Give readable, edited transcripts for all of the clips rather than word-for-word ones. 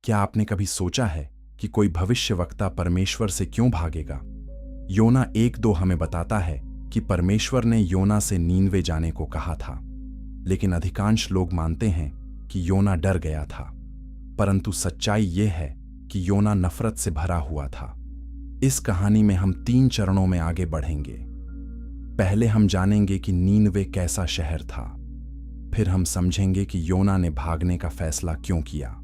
क्या आपने कभी सोचा है कि कोई भविष्यवक्ता परमेश्वर से क्यों भागेगा? योना 1:2 हमें बताता है कि परमेश्वर ने योना से नीनवे जाने को कहा था, लेकिन अधिकांश लोग मानते हैं कि योना डर गया था। परंतु सच्चाई यह है कि योना नफरत से भरा हुआ था। इस कहानी में हम 3 चरणों में आगे बढ़ेंगे। पहले हम जानेंगे कि नीनवे कैसा शहर था। फिर हम समझेंगे कि योना ने भागने का फैसला क्यों किया।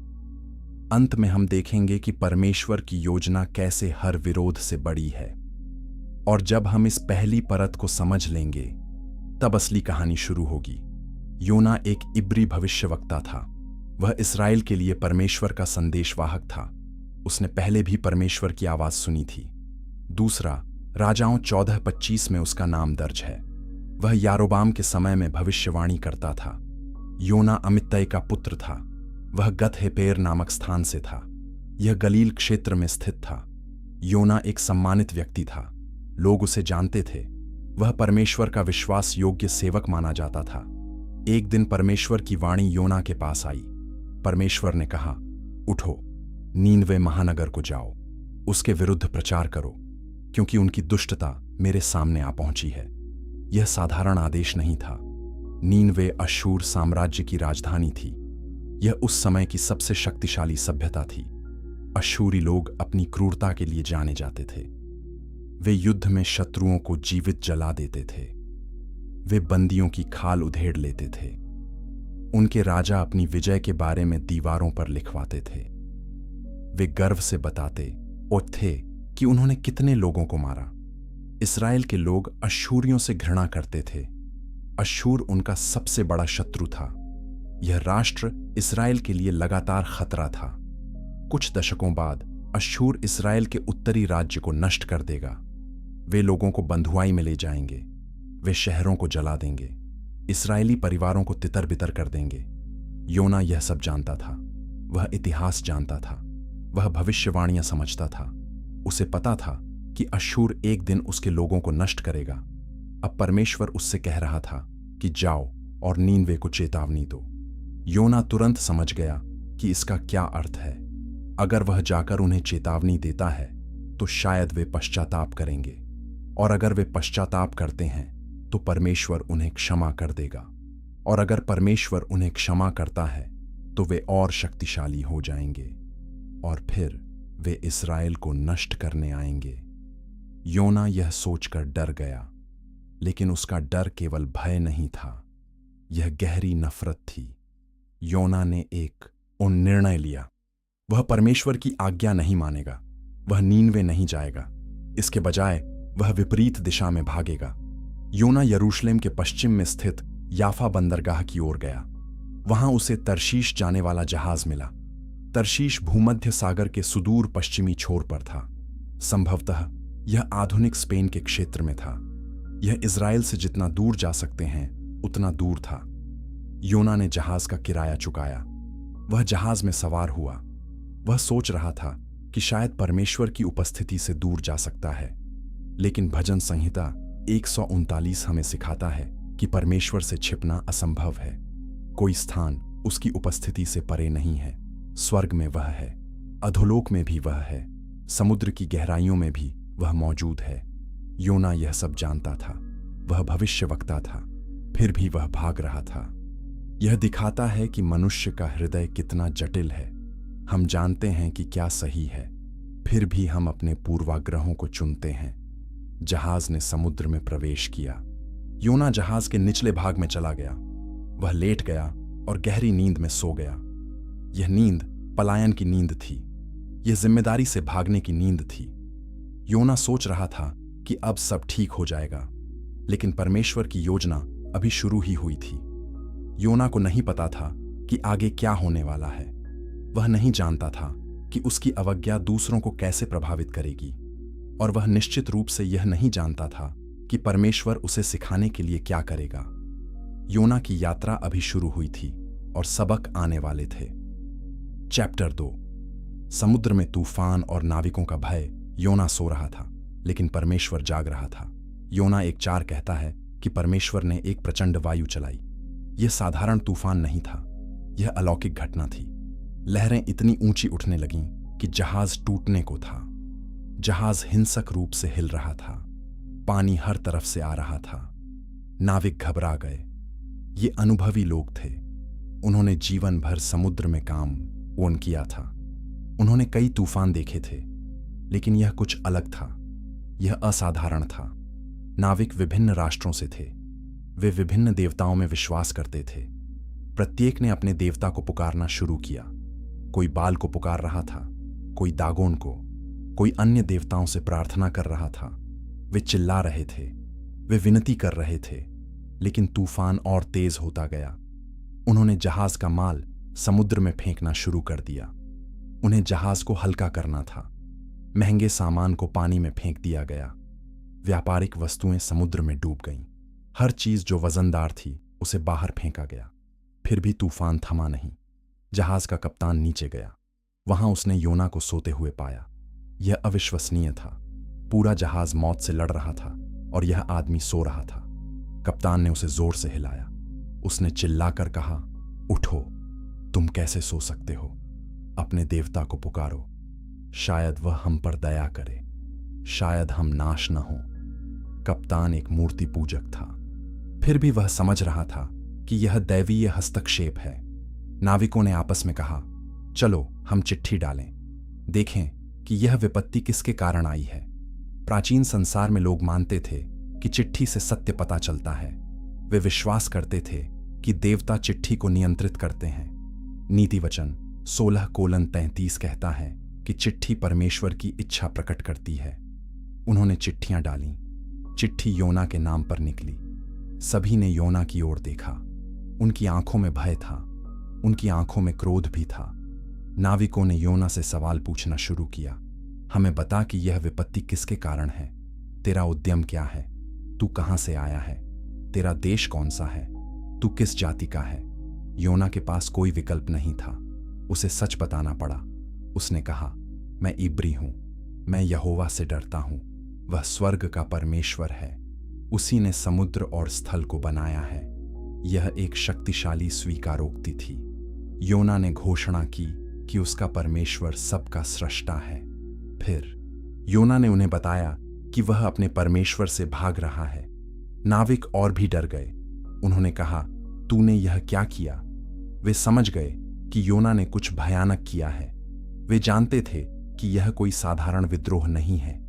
अंत में हम देखेंगे कि परमेश्वर की योजना कैसे हर विरोध से बड़ी है। और जब हम इस पहली परत को समझ लेंगे, तब असली कहानी शुरू होगी। योना एक इब्री भविष्यवक्ता था। वह इस्राएल के लिए परमेश्वर का संदेशवाहक था। उसने पहले भी परमेश्वर की आवाज सुनी थी। दूसरा, राजाओं 14:25 में उसका नाम दर्ज है। वह यारोबाम के समय में भविष्यवाणी करता था। योना अमित्तै का पुत्र था। वह गत-हेपेर नामक स्थान से था। यह गलील क्षेत्र में स्थित था। योना एक सम्मानित व्यक्ति था। लोग उसे जानते थे। वह परमेश्वर का विश्वास योग्य सेवक माना जाता था। एक दिन परमेश्वर की वाणी योना के पास आई। परमेश्वर ने कहा, उठो, नीनवे महानगर को जाओ, उसके विरुद्ध प्रचार करो, क्योंकि उनकी दुष्टता मेरे सामने आ पहुंची है। यह साधारण आदेश नहीं था। नीनवे अश्शूर साम्राज्य की राजधानी थी। यह उस समय की सबसे शक्तिशाली सभ्यता थी। अश्शूरी लोग अपनी क्रूरता के लिए जाने जाते थे। वे युद्ध में शत्रुओं को जीवित जला देते थे। वे बंदियों की खाल उधेड़ लेते थे। उनके राजा अपनी विजय के बारे में दीवारों पर लिखवाते थे। वे गर्व से बताते और थे कि उन्होंने कितने लोगों को मारा। इस्राएल के लोग अश्शूरियों से घृणा करते थे। अश्शूर उनका सबसे बड़ा शत्रु था। यह राष्ट्र इस्राएल के लिए लगातार खतरा था। कुछ दशकों बाद अश्शूर इस्राएल के उत्तरी राज्य को नष्ट कर देगा। वे लोगों को बंधुआई में ले जाएंगे। वे शहरों को जला देंगे। इस्राएली परिवारों को तितर-बितर कर देंगे। योना यह सब जानता था। वह इतिहास जानता था। वह भविष्यवाणियां समझता था। उसे पता था कि अश्शूर एक दिन उसके लोगों को नष्ट करेगा। अब परमेश्वर उससे कह रहा था कि जाओ और नीनवे को चेतावनी दो। योना तुरंत समझ गया कि इसका क्या अर्थ है। अगर वह जाकर उन्हें चेतावनी देता है तो शायद वे पश्चाताप करेंगे, और अगर वे पश्चाताप करते हैं तो परमेश्वर उन्हें क्षमा कर देगा, और अगर परमेश्वर उन्हें क्षमा करता है तो वे और शक्तिशाली हो जाएंगे, और फिर वे इस्राएल को नष्ट करने आएंगे। योना यह सोचकर डर गया, लेकिन उसका डर केवल भय नहीं था, यह गहरी नफरत थी। योना ने एक निर्णय लिया। वह परमेश्वर की आज्ञा नहीं मानेगा। वह नीनवे नहीं जाएगा। इसके बजाय वह विपरीत दिशा में भागेगा। योना यरूशलेम के पश्चिम में स्थित याफा बंदरगाह की ओर गया। वहां उसे तर्शीश जाने वाला जहाज मिला। तर्शीश भूमध्य सागर के सुदूर पश्चिमी छोर पर था। संभवतः यह आधुनिक स्पेन के क्षेत्र में था। यह इज़राइल से जितना दूर जा सकते हैं उतना दूर था। योना ने जहाज का किराया चुकाया। वह जहाज में सवार हुआ। वह सोच रहा था कि शायद परमेश्वर की उपस्थिति से दूर जा सकता है, लेकिन भजन संहिता 139 हमें सिखाता है कि परमेश्वर से छिपना असंभव है। कोई स्थान उसकी उपस्थिति से परे नहीं है। स्वर्ग में वह है, अधोलोक में भी वह है, समुद्र की गहराइयों में भी वह मौजूद है। योना यह सब जानता था। वह भविष्यवक्ता था, फिर भी वह भाग रहा था। यह दिखाता है कि मनुष्य का हृदय कितना जटिल है। हम जानते हैं कि क्या सही है, फिर भी हम अपने पूर्वाग्रहों को चुनते हैं। जहाज ने समुद्र में प्रवेश किया। योना जहाज के निचले भाग में चला गया। वह लेट गया और गहरी नींद में सो गया। यह नींद पलायन की नींद थी। यह जिम्मेदारी से भागने की नींद थी। योना सोच रहा था कि अब सब ठीक हो जाएगा, लेकिन परमेश्वर की योजना अभी शुरू ही हुई थी। योना को नहीं पता था कि आगे क्या होने वाला है। वह नहीं जानता था कि उसकी अवज्ञा दूसरों को कैसे प्रभावित करेगी, और वह निश्चित रूप से यह नहीं जानता था कि परमेश्वर उसे सिखाने के लिए क्या करेगा। योना की यात्रा अभी शुरू हुई थी और सबक आने वाले थे। चैप्टर 2। समुद्र में तूफान और नाविकों का भय। योना सो रहा था, लेकिन परमेश्वर जाग रहा था। योना 1:4 कहता है कि परमेश्वर ने एक प्रचंड वायु चलाई। यह साधारण तूफान नहीं था, यह अलौकिक घटना थी। लहरें इतनी ऊंची उठने लगीं कि जहाज टूटने को था। जहाज हिंसक रूप से हिल रहा था। पानी हर तरफ से आ रहा था। नाविक घबरा गए। ये अनुभवी लोग थे। उन्होंने जीवन भर समुद्र में काम किया था। उन्होंने कई तूफान देखे थे, लेकिन यह कुछ अलग था। यह असाधारण था। नाविक विभिन्न राष्ट्रों से थे। वे विभिन्न देवताओं में विश्वास करते थे। प्रत्येक ने अपने देवता को पुकारना शुरू किया। कोई बाल को पुकार रहा था, कोई दागोन को, कोई अन्य देवताओं से प्रार्थना कर रहा था। वे चिल्ला रहे थे, वे विनती कर रहे थे, लेकिन तूफान और तेज होता गया। उन्होंने जहाज का माल समुद्र में फेंकना शुरू कर दिया। उन्हें जहाज को हल्का करना था। महंगे सामान को पानी में फेंक दिया गया। व्यापारिक वस्तुएं समुद्र में डूब गईं। हर चीज जो वजनदार थी उसे बाहर फेंका गया। फिर भी तूफान थमा नहीं। जहाज का कप्तान नीचे गया। वहां उसने योना को सोते हुए पाया। यह अविश्वसनीय था। पूरा जहाज मौत से लड़ रहा था और यह आदमी सो रहा था। कप्तान ने उसे जोर से हिलाया। उसने चिल्लाकर कहा, उठो, तुम कैसे सो सकते हो? अपने देवता को पुकारो। शायद वह हम पर दया करे। शायद हम नाश न हो। कप्तान एक मूर्ति पूजक था। फिर भी वह समझ रहा था कि यह दैवीय हस्तक्षेप है। नाविकों ने आपस में कहा, चलो हम चिट्ठी डालें, देखें कि यह विपत्ति किसके कारण आई है। प्राचीन संसार में लोग मानते थे कि चिट्ठी से सत्य पता चलता है। वे विश्वास करते थे कि देवता चिट्ठी को नियंत्रित करते हैं। नीति वचन 16:33 कहता है कि चिट्ठी परमेश्वर की इच्छा प्रकट करती है। उन्होंने चिट्ठियां डालीं। चिट्ठी योना के नाम पर निकली। सभी ने योना की ओर देखा। उनकी आंखों में भय था, उनकी आंखों में क्रोध भी था। नाविकों ने योना से सवाल पूछना शुरू किया। हमें बता कि यह विपत्ति किसके कारण है। तेरा उद्यम क्या है? तू कहां से आया है? तेरा देश कौन सा है? तू किस जाति का है? योना के पास कोई विकल्प नहीं था। उसे सच बताना पड़ा। उसने कहा, मैं इब्री हूं। मैं यहोवा से डरता हूं। वह स्वर्ग का परमेश्वर है। उसी ने समुद्र और स्थल को बनाया है। यह एक शक्तिशाली स्वीकारोक्ति थी। योना ने घोषणा की कि उसका परमेश्वर सबका सृष्टा है। फिर योना ने उन्हें बताया कि वह अपने परमेश्वर से भाग रहा है। नाविक और भी डर गए। उन्होंने कहा, तूने यह क्या किया? वे समझ गए कि योना ने कुछ भयानक किया है। वे जानते थे कि यह कोई साधारण विद्रोह नहीं है।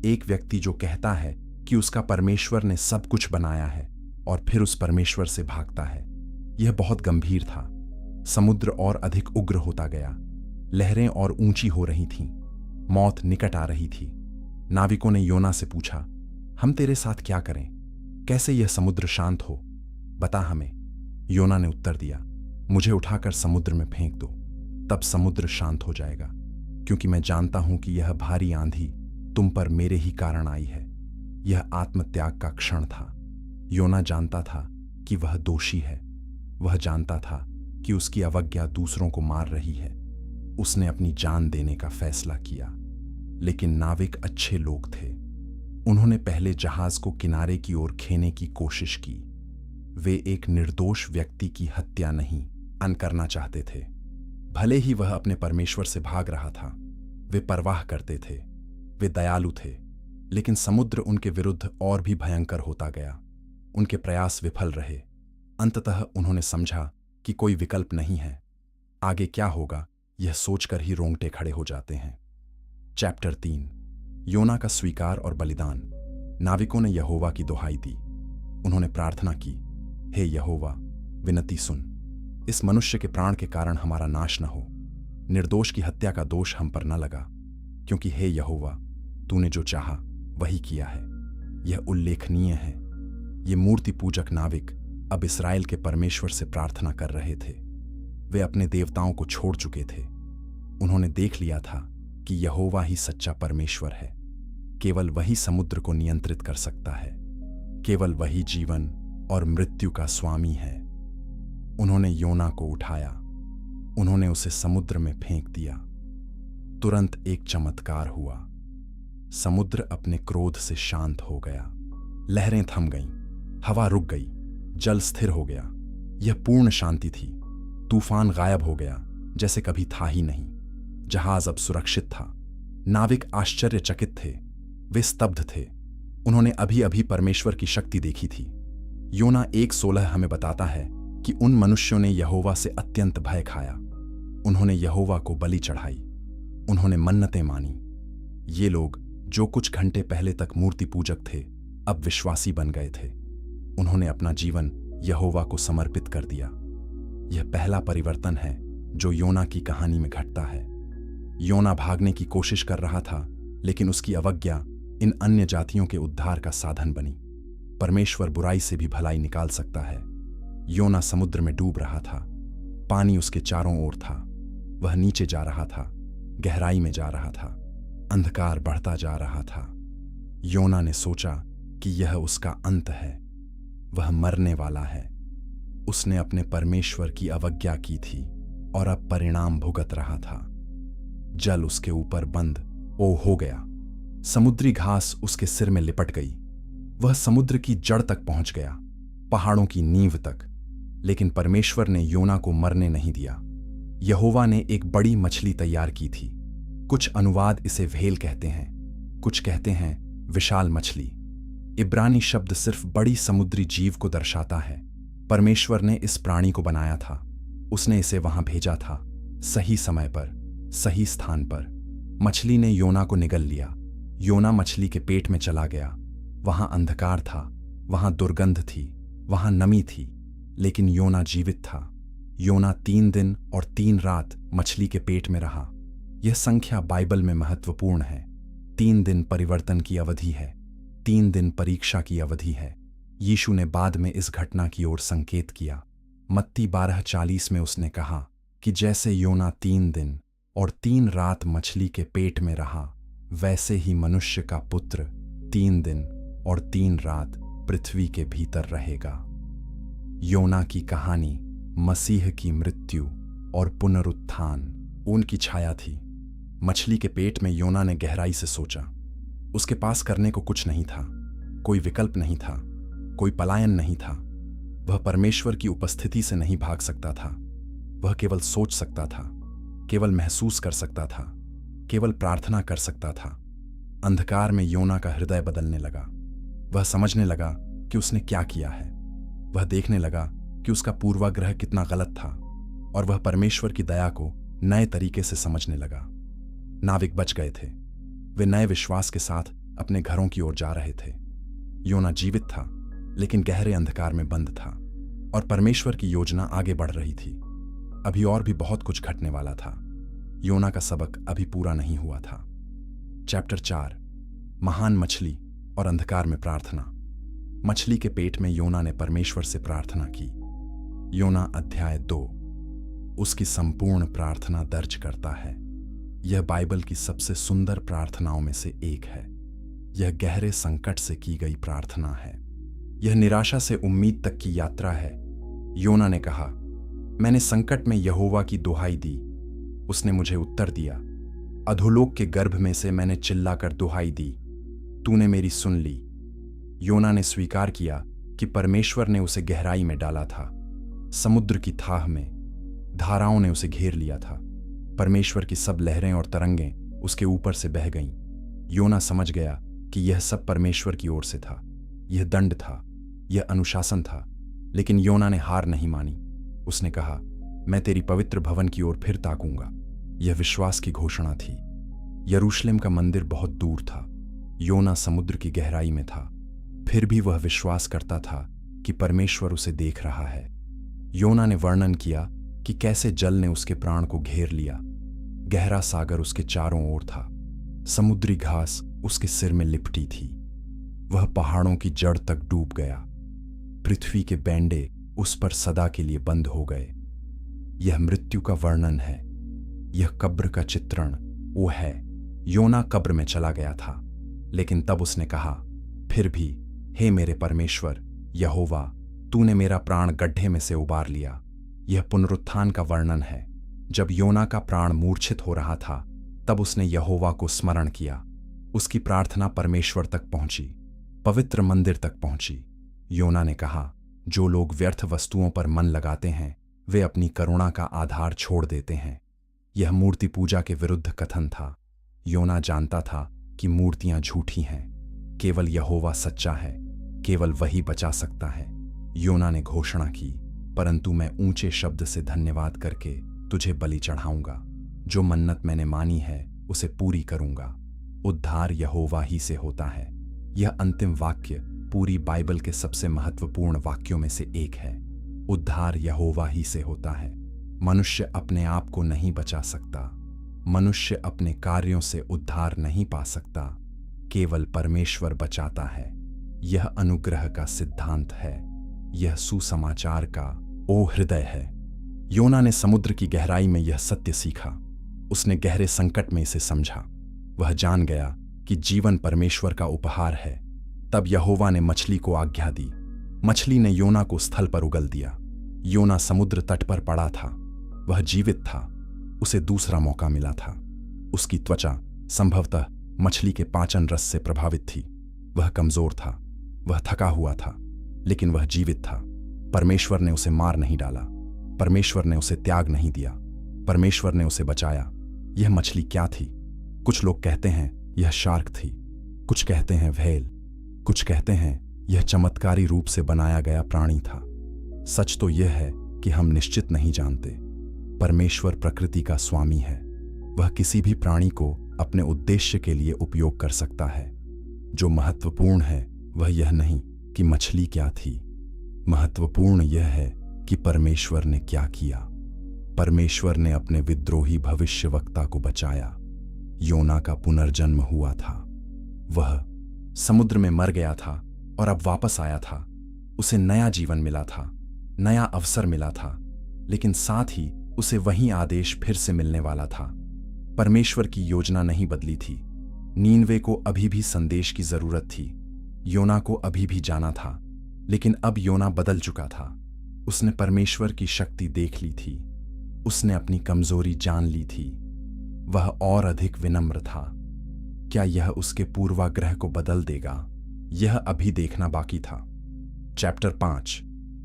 एक व्यक्ति जो कहता है कि उसका परमेश्वर ने सब कुछ बनाया है और फिर उस परमेश्वर से भागता है। यह बहुत गंभीर था। समुद्र और अधिक उग्र होता गया। लहरें और ऊंची हो रही थीं। मौत निकट आ रही थी। नाविकों ने योना से पूछा, हम तेरे साथ क्या करें? कैसे यह समुद्र शांत हो? बता हमें। योना ने उत्तर दिया, मुझे उठाकर समुद्र में फेंक दो, तब समुद्र शांत हो जाएगा, क्योंकि मैं जानता हूं कि यह भारी आंधी तुम पर मेरे ही कारण आई है। यह आत्मत्याग का क्षण था। योना जानता था कि वह दोषी है। वह जानता था कि उसकी अवज्ञा दूसरों को मार रही है। उसने अपनी जान देने का फैसला किया। लेकिन नाविक अच्छे लोग थे। उन्होंने पहले जहाज को किनारे की ओर खेने की कोशिश की। वे एक निर्दोष व्यक्ति की हत्या नहीं करना चाहते थे। भले ही वह अपने परमेश्वर से भाग रहा था। वे परवाह करते थे। वे दयालु थे। लेकिन समुद्र उनके विरुद्ध और भी भयंकर होता गया। उनके प्रयास विफल रहे। अंततः उन्होंने समझा कि कोई विकल्प नहीं है। आगे क्या होगा यह सोचकर ही रोंगटे खड़े हो जाते हैं। चैप्टर 3, योना का स्वीकार और बलिदान। नाविकों ने यहोवा की दुहाई दी। उन्होंने प्रार्थना की, हे यहोवा, विनती सुन। इस मनुष्य के प्राण के कारण हमारा नाश न हो। निर्दोष की हत्या का दोष हम पर न लगा, क्योंकि हे यहोवा, तूने जो चाहा वही किया है। यह उल्लेखनीय है। ये मूर्ति पूजक नाविक अब इस्राएल के परमेश्वर से प्रार्थना कर रहे थे। वे अपने देवताओं को छोड़ चुके थे। उन्होंने देख लिया था कि यहोवा ही सच्चा परमेश्वर है। केवल वही समुद्र को नियंत्रित कर सकता है। केवल वही जीवन और मृत्यु का स्वामी है। उन्होंने योना को उठाया। उन्होंने उसे समुद्र में फेंक दिया। तुरंत एक चमत्कार हुआ। समुद्र अपने क्रोध से शांत हो गया। लहरें थम गईं, हवा रुक गई, जल स्थिर हो गया। यह पूर्ण शांति थी। तूफान गायब हो गया, जैसे कभी था ही नहीं। जहाज अब सुरक्षित था। नाविक आश्चर्यचकित थे। वे स्तब्ध थे। उन्होंने अभी अभी परमेश्वर की शक्ति देखी थी। योना 1:16 हमें बताता है कि उन मनुष्यों ने यहोवा से अत्यंत भय खाया। उन्होंने यहोवा को बलि चढ़ाई। उन्होंने मन्नतें मानी। ये लोग जो कुछ घंटे पहले तक मूर्ति पूजक थे, अब विश्वासी बन गए थे। उन्होंने अपना जीवन यहोवा को समर्पित कर दिया। यह पहला परिवर्तन है जो योना की कहानी में घटता है। योना भागने की कोशिश कर रहा था, लेकिन उसकी अवज्ञा इन अन्य जातियों के उद्धार का साधन बनी। परमेश्वर बुराई से भी भलाई निकाल सकता है। योना समुद्र में डूब रहा था। पानी उसके चारों ओर था। वह नीचे जा रहा था, गहराई में जा रहा था। अंधकार बढ़ता जा रहा था। योना ने सोचा कि यह उसका अंत है। वह मरने वाला है। उसने अपने परमेश्वर की अवज्ञा की थी और अब परिणाम भुगत रहा था। जल उसके ऊपर बंद हो गया। समुद्री घास उसके सिर में लिपट गई। वह समुद्र की जड़ तक पहुंच गया, पहाड़ों की नींव तक। लेकिन परमेश्वर ने योना को मरने नहीं दिया। यहोवा ने एक बड़ी मछली तैयार की थी। कुछ अनुवाद इसे व्हेल कहते हैं, कुछ कहते हैं विशाल मछली। इब्रानी शब्द सिर्फ बड़ी समुद्री जीव को दर्शाता है। परमेश्वर ने इस प्राणी को बनाया था। उसने इसे वहां भेजा था, सही समय पर, सही स्थान पर। मछली ने योना को निगल लिया। योना मछली के पेट में चला गया। वहां अंधकार था, वहां दुर्गंध थी, वहां नमी थी, लेकिन योना जीवित था। योना 3 दिन और 3 रात मछली के पेट में रहा। यह संख्या बाइबल में महत्वपूर्ण है। 3 दिन परिवर्तन की अवधि है। 3 दिन परीक्षा की अवधि है। यीशु ने बाद में इस घटना की ओर संकेत किया। मत्ती 12:40 में उसने कहा कि जैसे योना 3 दिन और 3 रात मछली के पेट में रहा, वैसे ही मनुष्य का पुत्र 3 दिन और 3 रात पृथ्वी के भीतर रहेगा। योना की कहानी मसीह की मृत्यु और पुनरुत्थान उनकी छाया थी। मछली के पेट में योना ने गहराई से सोचा। उसके पास करने को कुछ नहीं था, कोई विकल्प नहीं था, कोई पलायन नहीं था। वह परमेश्वर की उपस्थिति से नहीं भाग सकता था। वह केवल सोच सकता था, केवल महसूस कर सकता था, केवल प्रार्थना कर सकता था। अंधकार में योना का हृदय बदलने लगा। वह समझने लगा कि उसने क्या किया है। वह देखने लगा कि उसका पूर्वाग्रह कितना गलत था, और वह परमेश्वर की दया को नए तरीके से समझने लगा। नाविक बच गए थे। वे नए विश्वास के साथ अपने घरों की ओर जा रहे थे। योना जीवित था, लेकिन गहरे अंधकार में बंद था, और परमेश्वर की योजना आगे बढ़ रही थी। अभी और भी बहुत कुछ घटने वाला था। योना का सबक अभी पूरा नहीं हुआ था। चैप्टर 4, महान मछली और अंधकार में प्रार्थना। मछली के पेट में योना ने परमेश्वर से प्रार्थना की। योना अध्याय 2 उसकी संपूर्ण प्रार्थना दर्ज करता है। यह बाइबल की सबसे सुंदर प्रार्थनाओं में से एक है। यह गहरे संकट से की गई प्रार्थना है। यह निराशा से उम्मीद तक की यात्रा है। योना ने कहा, मैंने संकट में यहोवा की दुहाई दी। उसने मुझे उत्तर दिया। अधोलोक के गर्भ में से मैंने चिल्लाकर दुहाई दी, तूने मेरी सुन ली। योना ने स्वीकार किया कि परमेश्वर ने उसे गहराई में डाला था। समुद्र की थाह में धाराओं ने उसे घेर लिया था। परमेश्वर की सब लहरें और तरंगें उसके ऊपर से बह गईं। योना समझ गया कि यह सब परमेश्वर की ओर से था। यह दंड था, यह अनुशासन था। लेकिन योना ने हार नहीं मानी। उसने कहा, मैं तेरी पवित्र भवन की ओर फिर ताकूंगा। यह विश्वास की घोषणा थी। यरूशलेम का मंदिर बहुत दूर था। योना समुद्र की गहराई में था। फिर भी वह विश्वास करता था कि परमेश्वर उसे देख रहा है। योना ने वर्णन किया कि कैसे जल ने उसके प्राण को घेर लिया। गहरा सागर उसके चारों ओर था। समुद्री घास उसके सिर में लिपटी थी। वह पहाड़ों की जड़ तक डूब गया। पृथ्वी के बैंडे उस पर सदा के लिए बंद हो गए। यह मृत्यु का वर्णन है। यह कब्र का चित्रण वो है। योना कब्र में चला गया था, लेकिन तब उसने कहा, फिर भी हे मेरे परमेश्वर यहोवा, तूने मेरा प्राण गड्ढे में से उबार लिया। यह पुनरुत्थान का वर्णन है। जब योना का प्राण मूर्छित हो रहा था, तब उसने यहोवा को स्मरण किया। उसकी प्रार्थना परमेश्वर तक पहुंची, पवित्र मंदिर तक पहुंची। योना ने कहा, जो लोग व्यर्थ वस्तुओं पर मन लगाते हैं, वे अपनी करुणा का आधार छोड़ देते हैं। यह मूर्ति पूजा के विरुद्ध कथन था। योना जानता था कि मूर्तियां झूठी हैं, केवल यहोवा सच्चा है, केवल वही बचा सकता है। योना ने घोषणा की, परंतु मैं ऊंचे शब्द से धन्यवाद करके तुझे बलि चढ़ाऊंगा। जो मन्नत मैंने मानी है उसे पूरी करूंगा। उद्धार यहोवा ही से होता है। यह अंतिम वाक्य पूरी बाइबल के सबसे महत्वपूर्ण वाक्यों में से एक है। उद्धार यहोवा ही से होता है। मनुष्य अपने आप को नहीं बचा सकता। मनुष्य अपने कार्यों से उद्धार नहीं पा सकता। केवल परमेश्वर बचाता है। यह अनुग्रह का सिद्धांत है। यह सुसमाचार का ओ हृदय है। योना ने समुद्र की गहराई में यह सत्य सीखा। उसने गहरे संकट में इसे समझा। वह जान गया कि जीवन परमेश्वर का उपहार है। तब यहोवा ने मछली को आज्ञा दी। मछली ने योना को स्थल पर उगल दिया। योना समुद्र तट पर पड़ा था। वह जीवित था। उसे दूसरा मौका मिला था। उसकी त्वचा संभवतः मछली के पाचन रस से प्रभावित थी। वह कमजोर था। वह थका हुआ था, लेकिन वह जीवित था। परमेश्वर ने उसे मार नहीं डाला। परमेश्वर ने उसे त्याग नहीं दिया। परमेश्वर ने उसे बचाया। यह मछली क्या थी? कुछ लोग कहते हैं यह शार्क थी, कुछ कहते हैं व्हेल, कुछ कहते हैं यह चमत्कारी रूप से बनाया गया प्राणी था। सच तो यह है कि हम निश्चित नहीं जानते। परमेश्वर प्रकृति का स्वामी है। वह किसी भी प्राणी को अपने उद्देश्य के लिए उपयोग कर सकता है। जो महत्वपूर्ण है वह यह नहीं कि मछली क्या थी। महत्वपूर्ण यह है कि परमेश्वर ने क्या किया। परमेश्वर ने अपने विद्रोही भविष्यवक्ता को बचाया। योना का पुनर्जन्म हुआ था। वह समुद्र में मर गया था और अब वापस आया था। उसे नया जीवन मिला था, नया अवसर मिला था, लेकिन साथ ही उसे वही आदेश फिर से मिलने वाला था। परमेश्वर की योजना नहीं बदली थी। नीनवे को अभी भी संदेश की जरूरत थी। योना को अभी भी जाना था, लेकिन अब योना बदल चुका था। उसने परमेश्वर की शक्ति देख ली थी। उसने अपनी कमजोरी जान ली थी। वह और अधिक विनम्र था। क्या यह उसके पूर्वाग्रह को बदल देगा? यह अभी देखना बाकी था। चैप्टर 5,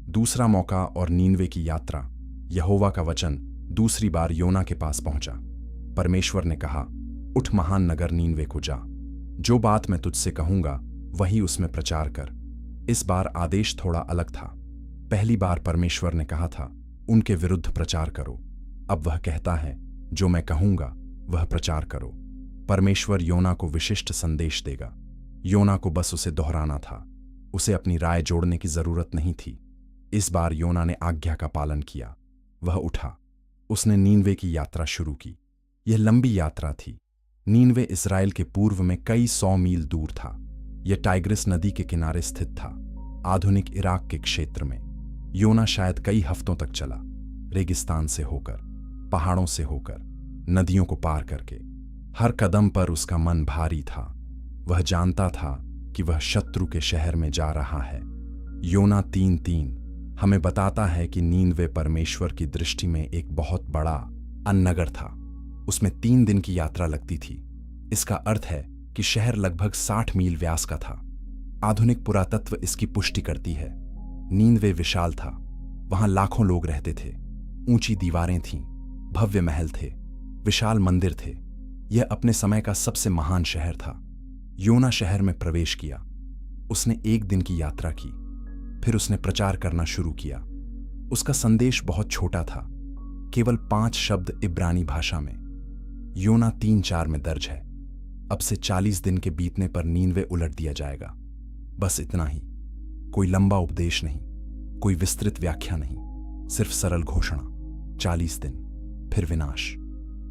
दूसरा मौका और नीनवे की यात्रा। यहोवा का वचन दूसरी बार योना के पास पहुंचा। परमेश्वर ने कहा, उठ महान नगर नीनवे को जा। जो बात मैं तुझसे कहूंगा वही उसमें प्रचार कर। इस बार आदेश थोड़ा अलग था। पहली बार परमेश्वर ने कहा था, उनके विरुद्ध प्रचार करो। अब वह कहता है, जो मैं कहूंगा वह प्रचार करो। परमेश्वर योना को विशिष्ट संदेश देगा। योना को बस उसे दोहराना था। उसे अपनी राय जोड़ने की जरूरत नहीं थी। इस बार योना ने आज्ञा का पालन किया। वह उठा। उसने नीनवे की यात्रा शुरू की। यह लंबी यात्रा थी। नीनवे इस्राएल के पूर्व में कई 100 मील दूर था। यह टाइग्रिस नदी के किनारे स्थित था, आधुनिक इराक के क्षेत्र में। योना शायद कई हफ्तों तक चला, रेगिस्तान से होकर, पहाड़ों से होकर, नदियों को पार करके। हर कदम पर उसका मन भारी था। वह जानता था कि वह शत्रु के शहर में जा रहा है। योना 3:3 हमें बताता है कि नीनवे परमेश्वर की दृष्टि में एक बहुत बड़ा अन्नगर था। उसमें 3 दिन की यात्रा लगती थी। इसका अर्थ है कि शहर लगभग 60 मील व्यास का था। आधुनिक पुरातत्व इसकी पुष्टि करती है। नीनवे विशाल था। वहां लाखों लोग रहते थे। ऊंची दीवारें थीं, भव्य महल थे, विशाल मंदिर थे। यह अपने समय का सबसे महान शहर था। योना शहर में प्रवेश किया। उसने 1 दिन की यात्रा की। फिर उसने प्रचार करना शुरू किया। उसका संदेश बहुत छोटा था, केवल 5 शब्द इब्रानी भाषा में। योना 3:4 में दर्ज है। अब से 40 दिन के बीतने पर नीनवे उलट दिया जाएगा। बस इतना ही। कोई लंबा उपदेश नहीं, कोई विस्तृत व्याख्या नहीं, सिर्फ सरल घोषणा। 40 दिन, फिर विनाश।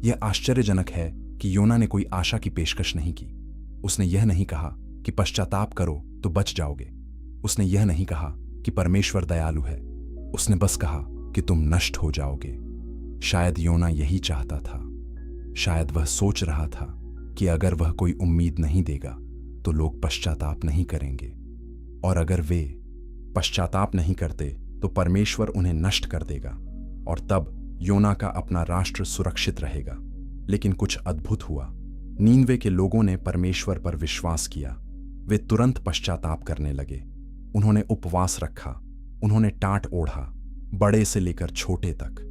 यह आश्चर्यजनक है कि योना ने कोई आशा की पेशकश नहीं की। उसने यह नहीं कहा कि पश्चाताप करो तो बच जाओगे। उसने यह नहीं कहा कि परमेश्वर दयालु है। उसने बस कहा कि तुम नष्ट हो जाओगे। शायद योना यही चाहता था। शायद वह सोच रहा था कि अगर वह कोई उम्मीद नहीं देगा तो लोग पश्चाताप नहीं करेंगे, और अगर वे पश्चाताप नहीं करते तो परमेश्वर उन्हें नष्ट कर देगा, और तब योना का अपना राष्ट्र सुरक्षित रहेगा। लेकिन कुछ अद्भुत हुआ। नीनवे के लोगों ने परमेश्वर पर विश्वास किया। वे तुरंत पश्चाताप करने लगे। उन्होंने उपवास रखा। उन्होंने टाट ओढ़ा, बड़े से लेकर छोटे तक,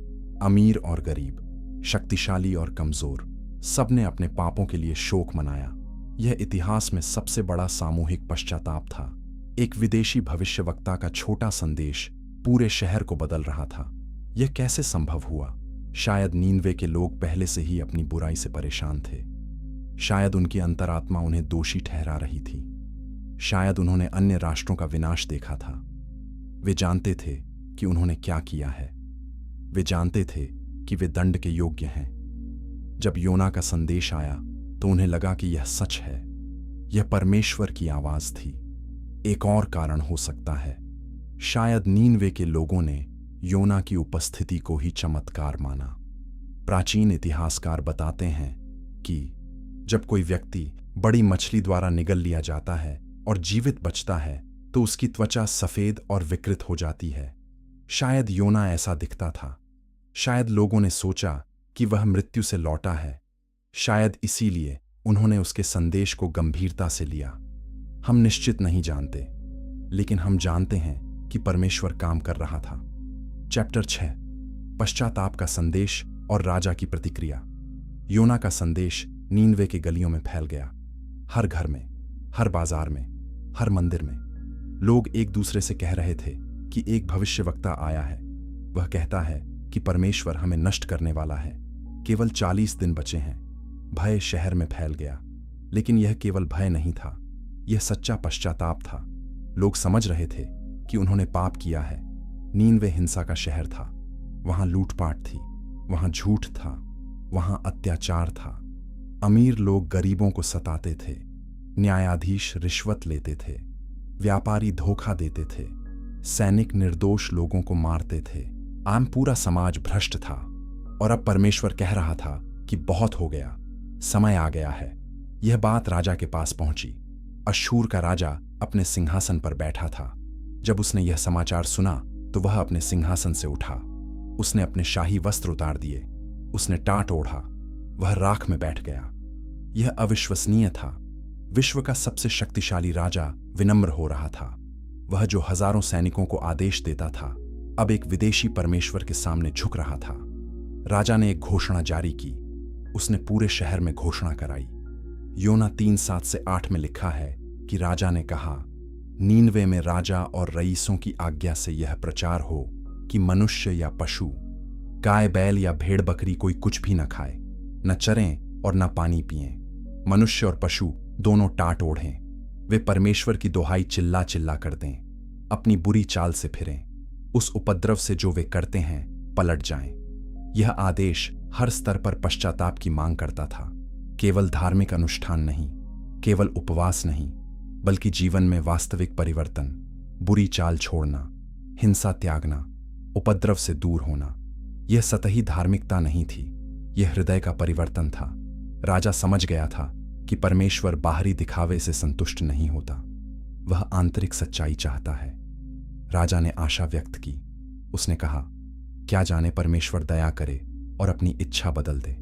अमीर और गरीब, शक्तिशाली और कमजोर, सबने अपने पापों के लिए शोक मनाया। यह इतिहास में सबसे बड़ा सामूहिक पश्चाताप था। एक विदेशी भविष्यवक्ता का छोटा संदेश पूरे शहर को बदल रहा था। यह कैसे संभव हुआ? शायद नीनवे के लोग पहले से ही अपनी बुराई से परेशान थे। शायद उनकी अंतरात्मा उन्हें दोषी ठहरा रही थी। शायद उन्होंने अन्य राष्ट्रों का विनाश देखा था। वे जानते थे कि उन्होंने क्या किया है। वे जानते थे कि वे दंड के योग्य हैं। जब योना का संदेश आया तो उन्हें लगा कि यह सच है। यह परमेश्वर की आवाज थी। एक और कारण हो सकता है। शायद नीनवे के लोगों ने योना की उपस्थिति को ही चमत्कार माना। प्राचीन इतिहासकार बताते हैं कि जब कोई व्यक्ति बड़ी मछली द्वारा निगल लिया जाता है और जीवित बचता है तो उसकी त्वचा सफेद और विकृत हो जाती है। शायद योना ऐसा दिखता था। शायद लोगों ने सोचा कि वह मृत्यु से लौटा है। शायद इसीलिए उन्होंने उसके संदेश को गंभीरता से लिया। हम निश्चित नहीं जानते, लेकिन हम जानते हैं कि परमेश्वर काम कर रहा था। चैप्टर 6, पश्चाताप का संदेश और राजा की प्रतिक्रिया। योना का संदेश नीनवे के गलियों में फैल गया। हर घर में, हर बाजार में, हर मंदिर में लोग एक दूसरे से कह रहे थे कि एक भविष्यवक्ता आया है। वह कहता है कि परमेश्वर हमें नष्ट करने वाला है। केवल 40 दिन बचे हैं। भय शहर में फैल गया, लेकिन यह केवल भय नहीं था, यह सच्चा पश्चाताप था। लोग समझ रहे थे कि उन्होंने पाप किया है। नीनवे हिंसा का शहर था। वहां लूटपाट थी, वहां झूठ था, वहां अत्याचार था। अमीर लोग गरीबों को सताते थे, न्यायाधीश रिश्वत लेते थे, व्यापारी धोखा देते थे, सैनिक निर्दोष लोगों को मारते थे। आम पूरा समाज भ्रष्ट था। और अब परमेश्वर कह रहा था कि बहुत हो गया, समय आ गया है। यह बात राजा के पास पहुंची। अश्शूर का राजा अपने सिंहासन पर बैठा था। जब उसने यह समाचार सुना तो वह अपने सिंहासन से उठा। उसने अपने शाही वस्त्र उतार दिए, उसने टाट ओढ़ा, वह राख में बैठ गया। यह अविश्वसनीय था। विश्व का सबसे शक्तिशाली राजा विनम्र हो रहा था। वह जो हजारों सैनिकों को आदेश देता था, अब एक विदेशी परमेश्वर के सामने झुक रहा था। राजा ने एक घोषणा जारी की। उसने पूरे शहर में घोषणा कराई। योना 3:7-8 में लिखा है कि राजा ने कहा, नीनवे में राजा और रईसों की आज्ञा से यह प्रचार हो कि मनुष्य या पशु, गाय बैल या भेड़ बकरी कोई कुछ भी न खाए, न चरें और न पानी पिएं। मनुष्य और पशु दोनों टाट ओढ़ें। वे परमेश्वर की दोहाई चिल्ला चिल्ला कर दें, अपनी बुरी चाल से फिरें, उस उपद्रव से जो वे करते हैं पलट जाएं। यह आदेश हर स्तर पर पश्चाताप की मांग करता था। केवल धार्मिक अनुष्ठान नहीं, केवल उपवास नहीं, बल्कि जीवन में वास्तविक परिवर्तन, बुरी चाल छोड़ना, हिंसा त्यागना, उपद्रव से दूर होना। यह सतही धार्मिकता नहीं थी, यह हृदय का परिवर्तन था। राजा समझ गया था कि परमेश्वर बाहरी दिखावे से संतुष्ट नहीं होता, वह आंतरिक सच्चाई चाहता है। राजा ने आशा व्यक्त की। उसने कहा, क्या जाने परमेश्वर दया करे और अपनी इच्छा बदल दे।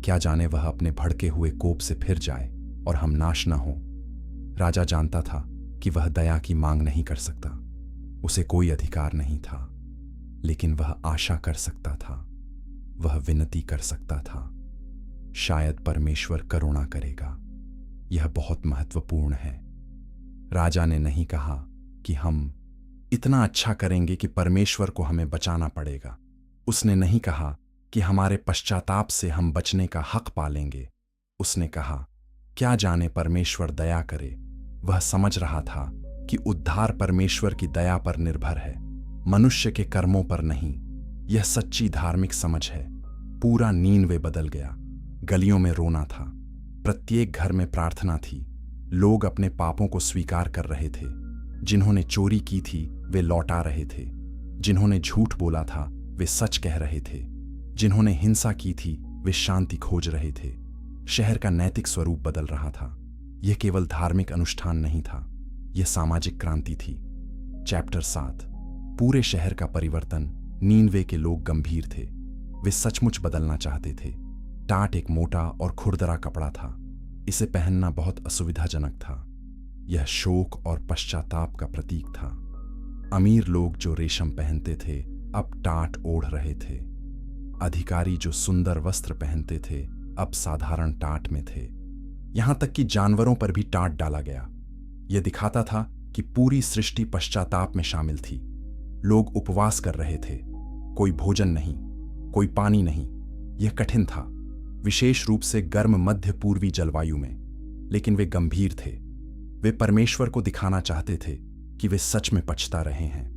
क्या जाने वह अपने भड़के हुए कोप से फिर जाए और हम नाश न हो। राजा जानता था कि वह दया की मांग नहीं कर सकता, उसे कोई अधिकार नहीं था, लेकिन वह आशा कर सकता था, वह विनती कर सकता था। शायद परमेश्वर करुणा करेगा। यह बहुत महत्वपूर्ण है। राजा ने नहीं कहा कि हम इतना अच्छा करेंगे कि परमेश्वर को हमें बचाना पड़ेगा। उसने नहीं कहा कि हमारे पश्चाताप से हम बचने का हक पालेंगे। उसने कहा, क्या जाने परमेश्वर दया करे। वह समझ रहा था कि उद्धार परमेश्वर की दया पर निर्भर है, मनुष्य के कर्मों पर नहीं। यह सच्ची धार्मिक समझ है। पूरा नीनवे बदल गया। गलियों में रोना था, प्रत्येक घर में प्रार्थना थी। लोग अपने पापों को स्वीकार कर रहे थे। जिन्होंने चोरी की थी वे लौटा रहे थे, जिन्होंने झूठ बोला था वे सच कह रहे थे, जिन्होंने हिंसा की थी वे शांति खोज रहे थे। शहर का नैतिक स्वरूप बदल रहा था। यह केवल धार्मिक अनुष्ठान नहीं था, यह सामाजिक क्रांति थी। चैप्टर 7, पूरे शहर का परिवर्तन। नीनवे के लोग गंभीर थे। वे सचमुच बदलना चाहते थे। टाट एक मोटा और खुरदरा कपड़ा था। इसे पहनना बहुत असुविधाजनक था। यह शोक और पश्चाताप का प्रतीक था। अमीर लोग जो रेशम पहनते थे अब टाट ओढ़ रहे थे। अधिकारी जो सुंदर वस्त्र पहनते थे अब साधारण टाट में थे। यहां तक कि जानवरों पर भी टाट डाला गया। यह दिखाता था कि पूरी सृष्टि पश्चाताप में शामिल थी। लोग उपवास कर रहे थे, कोई भोजन नहीं, कोई पानी नहीं। यह कठिन था, विशेष रूप से गर्म मध्य पूर्वी जलवायु में। लेकिन वे गंभीर थे। वे परमेश्वर को दिखाना चाहते थे कि वे सच में पछता रहे हैं।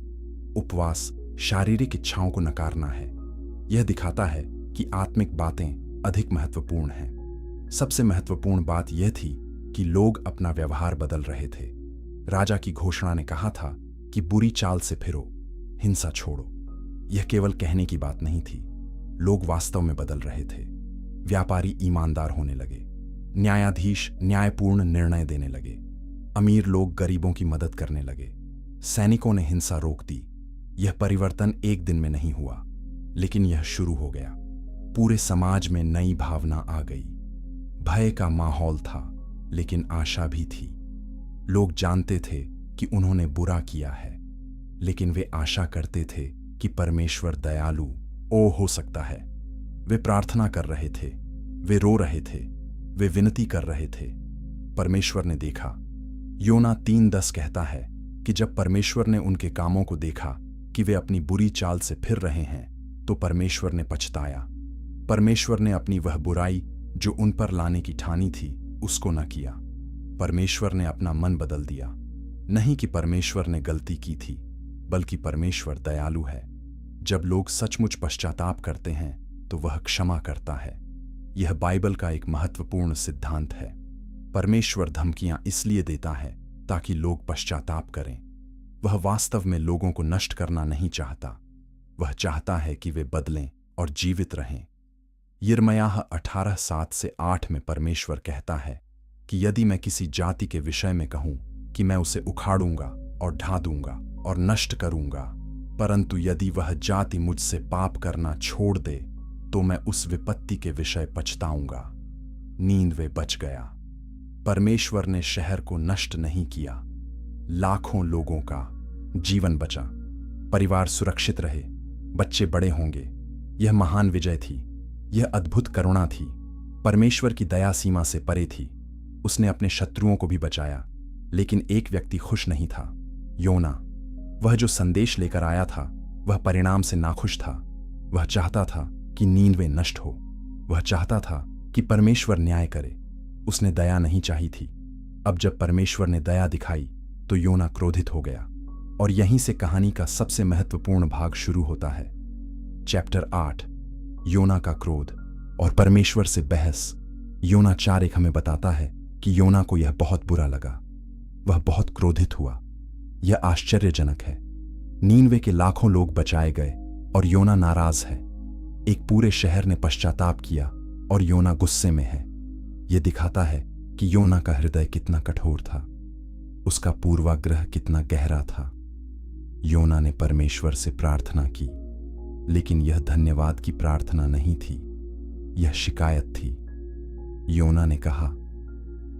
उपवास शारीरिक इच्छाओं को नकारना है। यह दिखाता है कि आत्मिक बातें अधिक महत्वपूर्ण हैं। सबसे महत्वपूर्ण बात यह थी कि लोग अपना व्यवहार बदल रहे थे। राजा की घोषणा ने कहा था कि बुरी चाल से फिरो, हिंसा छोड़ो। यह केवल कहने की बात नहीं थी, लोग वास्तव में बदल रहे थे। व्यापारी ईमानदार होने लगे, न्यायाधीश न्यायपूर्ण निर्णय देने लगे, अमीर लोग गरीबों की मदद करने लगे, सैनिकों ने हिंसा रोक दी। यह परिवर्तन एक दिन में नहीं हुआ, लेकिन यह शुरू हो गया। पूरे समाज में नई भावना आ गई। भय का माहौल था, लेकिन आशा भी थी। लोग जानते थे कि उन्होंने बुरा किया है, लेकिन वे आशा करते थे कि परमेश्वर दयालु हो सकता है। वे प्रार्थना कर रहे थे, वे रो रहे थे, वे विनती कर रहे थे। परमेश्वर ने देखा। योना 3:10 कहता है कि जब परमेश्वर ने उनके कामों को देखा कि वे अपनी बुरी चाल से फिर रहे हैं, तो परमेश्वर ने पछताया। परमेश्वर ने अपनी वह बुराई जो उन पर लाने की ठानी थी, उसको न किया। परमेश्वर ने अपना मन बदल दिया। नहीं कि परमेश्वर ने गलती की थी, बल्कि परमेश्वर दयालु है। जब लोग सचमुच पश्चाताप करते हैं तो वह क्षमा करता है। यह बाइबल का एक महत्वपूर्ण सिद्धांत है। परमेश्वर धमकियां इसलिए देता है ताकि लोग पश्चाताप करें। वह वास्तव में लोगों को नष्ट करना नहीं चाहता। वह चाहता है कि वे बदलें और जीवित रहें। यिर्मयाह 18:7-8 में परमेश्वर कहता है कि यदि मैं किसी जाति के विषय में कहूं कि मैं उसे उखाड़ूंगा और ढा दूंगा और नष्ट करूंगा, परंतु यदि वह जाति मुझसे पाप करना छोड़ दे, तो मैं उस विपत्ति के विषय पछताऊंगा। नीनवे बच गया। परमेश्वर ने शहर को नष्ट नहीं किया, लाखों लोगों का जीवन बचा। परिवार सुरक्षित रहे, बच्चे बड़े होंगे। यह महान विजय थी। यह अद्भुत करुणा थी। परमेश्वर की दया सीमा से परे थी। उसने अपने शत्रुओं को भी बचाया, लेकिन एक व्यक्ति खुश नहीं था, योना। वह जो संदेश लेकर आया था, वह परिणाम से नाखुश था। वह चाहता था कि नीनवे नष्ट हो। वह चाहता था कि परमेश्वर न्याय करे। उसने दया नहीं चाही थी। अब जब परमेश्वर ने दया दिखाई तो योना क्रोधित हो गया। और यहीं से कहानी का सबसे महत्वपूर्ण भाग शुरू होता है। चैप्टर 8, योना का क्रोध और परमेश्वर से बहस। योना 4:1 हमें बताता है कि योना को यह बहुत बुरा लगा। वह बहुत क्रोधित हुआ। यह आश्चर्यजनक है। नीनवे के लाखों लोग बचाए गए और योना नाराज है। एक पूरे शहर ने पश्चाताप किया और योना गुस्से में है। यह दिखाता है कि योना का हृदय कितना कठोर था, उसका पूर्वाग्रह कितना गहरा था। योना ने परमेश्वर से प्रार्थना की, लेकिन यह धन्यवाद की प्रार्थना नहीं थी, यह शिकायत थी। योना ने कहा,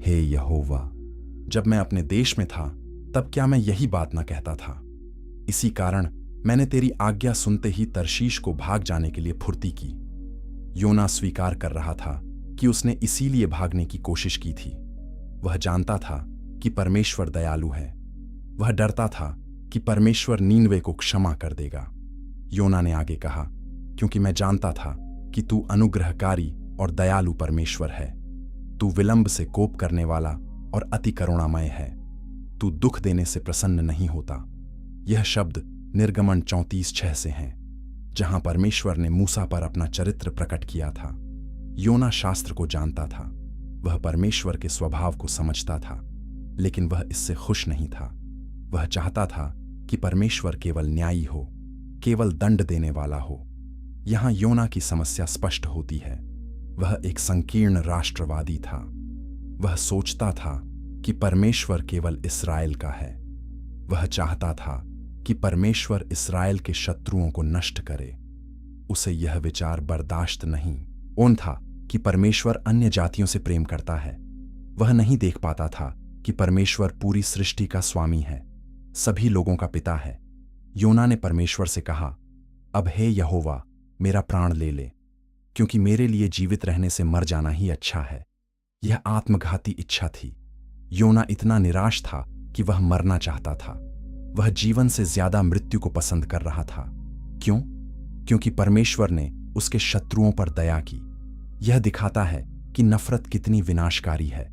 हे यहोवा, जब मैं अपने देश में था तब क्या मैं यही बात न कहता था? इसी कारण मैंने तेरी आज्ञा सुनते ही तरशीश को भाग जाने के लिए फुर्ती की। योना स्वीकार कर रहा था कि उसने इसीलिए भागने की कोशिश की थी। वह जानता था कि परमेश्वर दयालु है। वह डरता था कि परमेश्वर नीनवे को क्षमा कर देगा। योना ने आगे कहा, क्योंकि मैं जानता था कि तू अनुग्रहकारी और दयालु परमेश्वर है। तू विलंब से कोप करने वाला और अति करुणामय है। तू दुख देने से प्रसन्न नहीं होता। यह शब्द निर्गमन 34:6 से हैं, जहां परमेश्वर ने मूसा पर अपना चरित्र प्रकट किया था। योना शास्त्र को जानता था। वह परमेश्वर के स्वभाव को समझता था, लेकिन वह इससे खुश नहीं था। वह चाहता था कि परमेश्वर केवल न्यायी हो, केवल दंड देने वाला हो। यहां योना की समस्या स्पष्ट होती है। वह एक संकीर्ण राष्ट्रवादी था। वह सोचता था कि परमेश्वर केवल इस्राएल का है। वह चाहता था कि परमेश्वर इस्राएल के शत्रुओं को नष्ट करे। उसे यह विचार बर्दाश्त नहीं था कि परमेश्वर अन्य जातियों से प्रेम करता है। वह नहीं देख पाता था कि परमेश्वर पूरी सृष्टि का स्वामी है, सभी लोगों का पिता है। योना ने परमेश्वर से कहा, अब हे यहोवा, मेरा प्राण ले ले, क्योंकि मेरे लिए जीवित रहने से मर जाना ही अच्छा है। यह आत्मघाती इच्छा थी। योना इतना निराश था कि वह मरना चाहता था। वह जीवन से ज्यादा मृत्यु को पसंद कर रहा था। क्यों? क्योंकि परमेश्वर ने उसके शत्रुओं पर दया की। यह दिखाता है कि नफरत कितनी विनाशकारी है।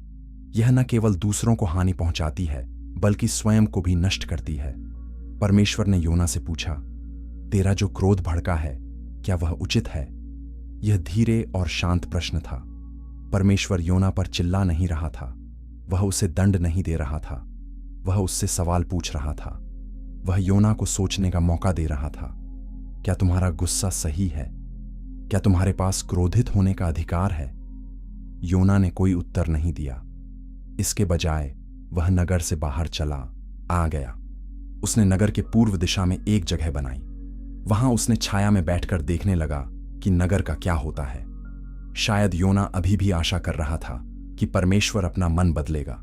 यह न केवल दूसरों को हानि पहुंचाती है, बल्कि स्वयं को भी नष्ट करती है। परमेश्वर ने योना से पूछा, तेरा जो क्रोध भड़का है, क्या वह उचित है? यह धीरे और शांत प्रश्न था। परमेश्वर योना पर चिल्ला नहीं रहा था। वह उसे दंड नहीं दे रहा था। वह उससे सवाल पूछ रहा था। वह योना को सोचने का मौका दे रहा था। क्या तुम्हारा गुस्सा सही है? क्या तुम्हारे पास क्रोधित होने का अधिकार है? योना ने कोई उत्तर नहीं दिया। इसके बजाय वह नगर से बाहर चला आ गया। उसने नगर के पूर्व दिशा में एक जगह बनाई। वहां उसने छाया में बैठकर देखने लगा कि नगर का क्या होता है। शायद योना अभी भी आशा कर रहा था कि परमेश्वर अपना मन बदलेगा।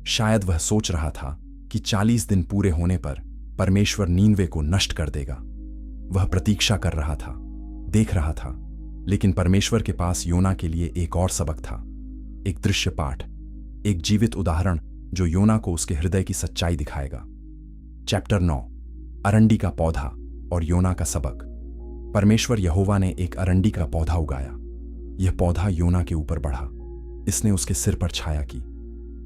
शायद वह सोच रहा था कि 40 दिन पूरे होने पर परमेश्वर नीनवे को नष्ट कर देगा। वह प्रतीक्षा कर रहा था, देख रहा था, लेकिन परमेश्वर के पास योना के लिए एक और सबक था। एक दृश्य पाठ, एक जीवित उदाहरण जो योना को उसके हृदय की सच्चाई दिखाएगा। चैप्टर 9, अरंडी का पौधा और योना का सबक। परमेश्वर यहोवा ने एक अरंडी का पौधा उगाया। यह पौधा योना के ऊपर बढ़ा। इसने उसके सिर पर छाया की।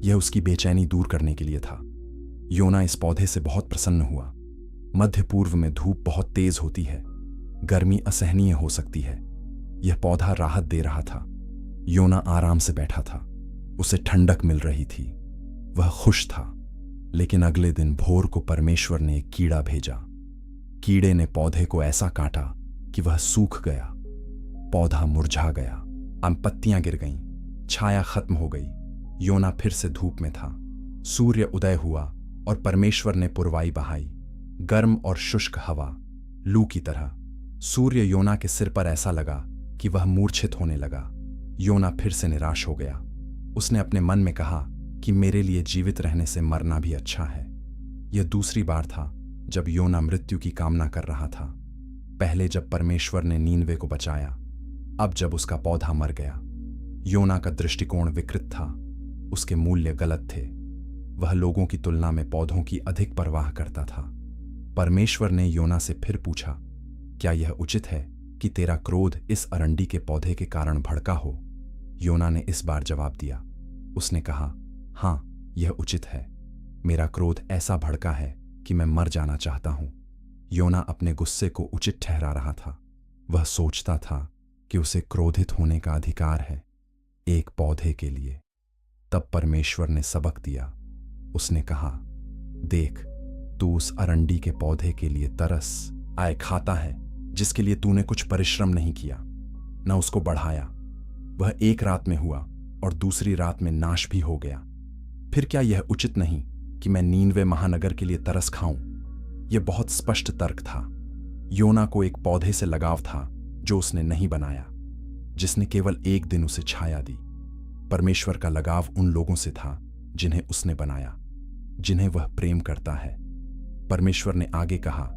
यह उसकी बेचैनी दूर करने के लिए था। योना इस पौधे से बहुत प्रसन्न हुआ। मध्य पूर्व में धूप बहुत तेज होती है। गर्मी असहनीय हो सकती है। यह पौधा राहत दे रहा था। योना आराम से बैठा था। उसे ठंडक मिल रही थी। वह खुश था। लेकिन अगले दिन भोर को परमेश्वर ने एक कीड़ा भेजा। कीड़े ने पौधे को ऐसा काटा कि वह सूख गया। पौधा मुरझा गया। पत्तियां गिर गईं। छाया खत्म हो गई। योना फिर से धूप में था। सूर्य उदय हुआ और परमेश्वर ने पुरवाई बहाई, गर्म और शुष्क हवा, लू की तरह। सूर्य योना के सिर पर ऐसा लगा कि वह मूर्छित होने लगा। योना फिर से निराश हो गया। उसने अपने मन में कहा कि मेरे लिए जीवित रहने से मरना भी अच्छा है। यह दूसरी बार था जब योना मृत्यु की कामना कर रहा था। पहले जब परमेश्वर ने नीनवे को बचाया, अब जब उसका पौधा मर गया। योना का दृष्टिकोण विकृत था। उसके मूल्य गलत थे। वह लोगों की तुलना में पौधों की अधिक परवाह करता था। परमेश्वर ने योना से फिर पूछा, क्या यह उचित है कि तेरा क्रोध इस अरंडी के पौधे के कारण भड़का हो? योना ने इस बार जवाब दिया। उसने कहा, हाँ, यह उचित है। मेरा क्रोध ऐसा भड़का है कि मैं मर जाना चाहता हूं। योना अपने गुस्से को उचित ठहरा रहा था। वह सोचता था कि उसे क्रोधित होने का अधिकार है, एक पौधे के लिए। तब परमेश्वर ने सबक दिया। उसने कहा, देख, तू उस अरंडी के पौधे के लिए तरस आए खाता है जिसके लिए तूने कुछ परिश्रम नहीं किया, न उसको बढ़ाया। वह एक रात में हुआ और दूसरी रात में नाश भी हो गया। फिर क्या यह उचित नहीं कि मैं नीनवे महानगर के लिए तरस खाऊं? यह बहुत स्पष्ट तर्क था। योना को एक पौधे से लगाव था जो उसने नहीं बनाया, जिसने केवल एक दिन उसे छाया दी। परमेश्वर का लगाव उन लोगों से था जिन्हें उसने बनाया, जिन्हें वह प्रेम करता है। परमेश्वर ने आगे कहा,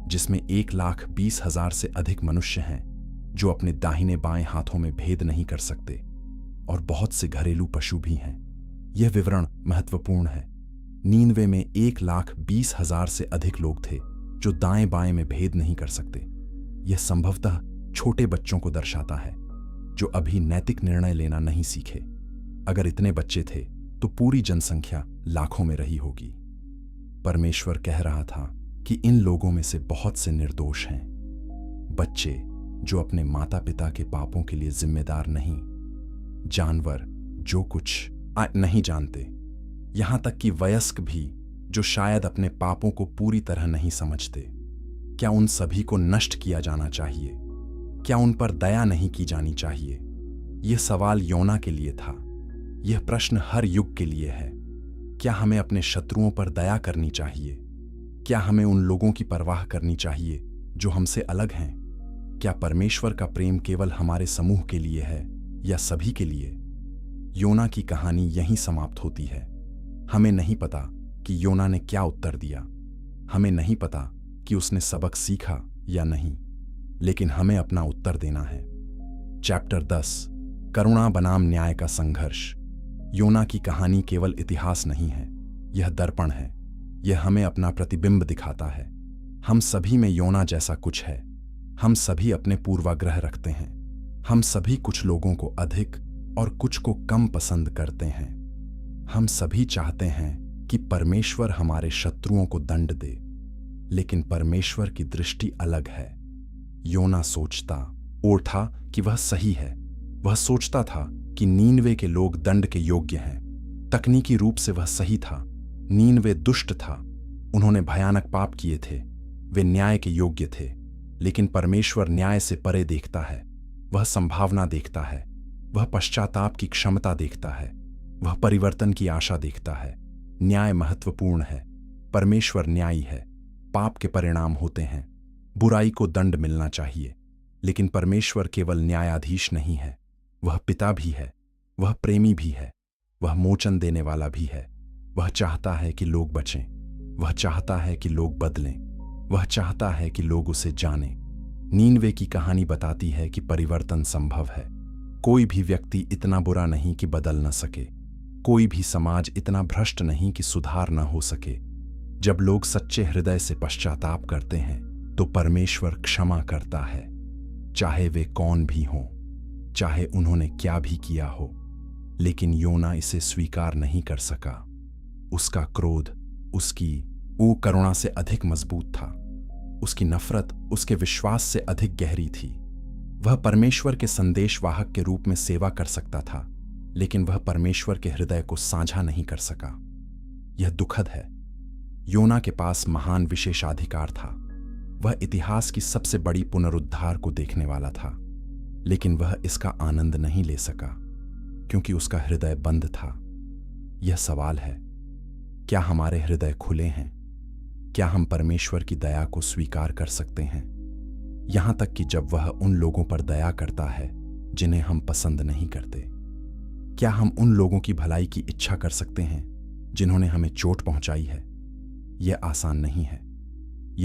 जिसमें 1,20,000 से अधिक मनुष्य हैं जो अपने दाहिने बाएं हाथों में भेद नहीं कर सकते, और बहुत से घरेलू पशु भी हैं। यह विवरण महत्वपूर्ण है। नीनवे में 1,20,000 से अधिक लोग थे जो दाएं बाएं में भेद नहीं कर सकते। यह संभवतः छोटे बच्चों को दर्शाता है जो अभी नैतिक निर्णय लेना नहीं सीखे। अगर इतने बच्चे थे तो पूरी जनसंख्या लाखों में रही होगी। परमेश्वर कह रहा था कि इन लोगों में से बहुत से निर्दोष हैं, बच्चे जो अपने माता पिता के पापों के लिए जिम्मेदार नहीं, जानवर जो कुछ नहीं जानते, यहां तक कि वयस्क भी जो शायद अपने पापों को पूरी तरह नहीं समझते। क्या उन सभी को नष्ट किया जाना चाहिए? क्या उन पर दया नहीं की जानी चाहिए? यह सवाल योना के लिए था। यह प्रश्न हर युग के लिए है। क्या हमें अपने शत्रुओं पर दया करनी चाहिए? क्या हमें उन लोगों की परवाह करनी चाहिए जो हमसे अलग हैं? क्या परमेश्वर का प्रेम केवल हमारे समूह के लिए है या सभी के लिए? योना की कहानी यहीं समाप्त होती है। हमें नहीं पता कि योना ने क्या उत्तर दिया। हमें नहीं पता कि उसने सबक सीखा या नहीं, लेकिन हमें अपना उत्तर देना है। चैप्टर 10 करुणा बनाम न्याय का संघर्ष। योना की कहानी केवल इतिहास नहीं है, यह दर्पण है। यह हमें अपना प्रतिबिंब दिखाता है। हम सभी में योना जैसा कुछ है। हम सभी अपने पूर्वाग्रह रखते हैं। हम सभी कुछ लोगों को अधिक और कुछ को कम पसंद करते हैं। हम सभी चाहते हैं कि परमेश्वर हमारे शत्रुओं को दंड दे, लेकिन परमेश्वर की दृष्टि अलग है। योना सोचता और था कि वह सही है। वह सोचता था कि नीनवे के लोग दंड के योग्य हैं। तकनीकी रूप से वह सही था। नीनवे दुष्ट था। उन्होंने भयानक पाप किए थे। वे न्याय के योग्य थे। लेकिन परमेश्वर न्याय से परे देखता है। वह संभावना देखता है। वह पश्चाताप की क्षमता देखता है। वह परिवर्तन की आशा देखता है। न्याय महत्वपूर्ण है। परमेश्वर न्यायी है। पाप के परिणाम होते हैं। बुराई को दंड मिलना चाहिए। लेकिन परमेश्वर केवल न्यायाधीश नहीं है, वह पिता भी है। वह प्रेमी भी है। वह मोचन देने वाला भी है। वह चाहता है कि लोग बचें। वह चाहता है कि लोग बदलें। वह चाहता है कि लोग उसे जानें। नीनवे की कहानी बताती है कि परिवर्तन संभव है। कोई भी व्यक्ति इतना बुरा नहीं कि बदल न सके। कोई भी समाज इतना भ्रष्ट नहीं कि सुधार न हो सके। जब लोग सच्चे हृदय से पश्चाताप करते हैं तो परमेश्वर क्षमा करता है, चाहे वे कौन भी हों, चाहे उन्होंने क्या भी किया हो। लेकिन योना इसे स्वीकार नहीं कर सका। उसका क्रोध उसकी करुणा से अधिक मजबूत था। उसकी नफरत उसके विश्वास से अधिक गहरी थी। वह परमेश्वर के संदेशवाहक के रूप में सेवा कर सकता था, लेकिन वह परमेश्वर के हृदय को साझा नहीं कर सका। यह दुखद है। योना के पास महान विशेषाधिकार था। वह इतिहास की सबसे बड़ी पुनरुद्धार को देखने वाला था, लेकिन वह इसका आनंद नहीं ले सका क्योंकि उसका हृदय बंद था। यह सवाल है, क्या हमारे हृदय खुले हैं? क्या हम परमेश्वर की दया को स्वीकार कर सकते हैं, यहां तक कि जब वह उन लोगों पर दया करता है जिन्हें हम पसंद नहीं करते? क्या हम उन लोगों की भलाई की इच्छा कर सकते हैं जिन्होंने हमें चोट पहुंचाई है? यह आसान नहीं है।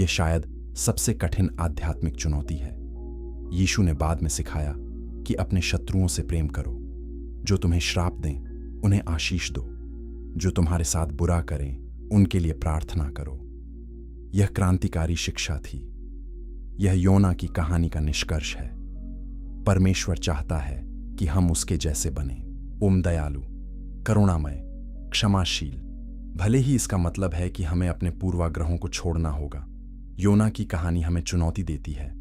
यह शायद सबसे कठिन आध्यात्मिक चुनौती है। यीशु ने बाद में सिखाया कि अपने शत्रुओं से प्रेम करो। जो तुम्हें श्राप दें उन्हें आशीष दो। जो तुम्हारे साथ बुरा करें उनके लिए प्रार्थना करो। यह क्रांतिकारी शिक्षा थी। यह योना की कहानी का निष्कर्ष है। परमेश्वर चाहता है कि हम उसके जैसे बने, दयालु, करुणामय, क्षमाशील। भले ही इसका मतलब है कि हमें अपने पूर्वाग्रहों को छोड़ना होगा। योना की कहानी हमें चुनौती देती है।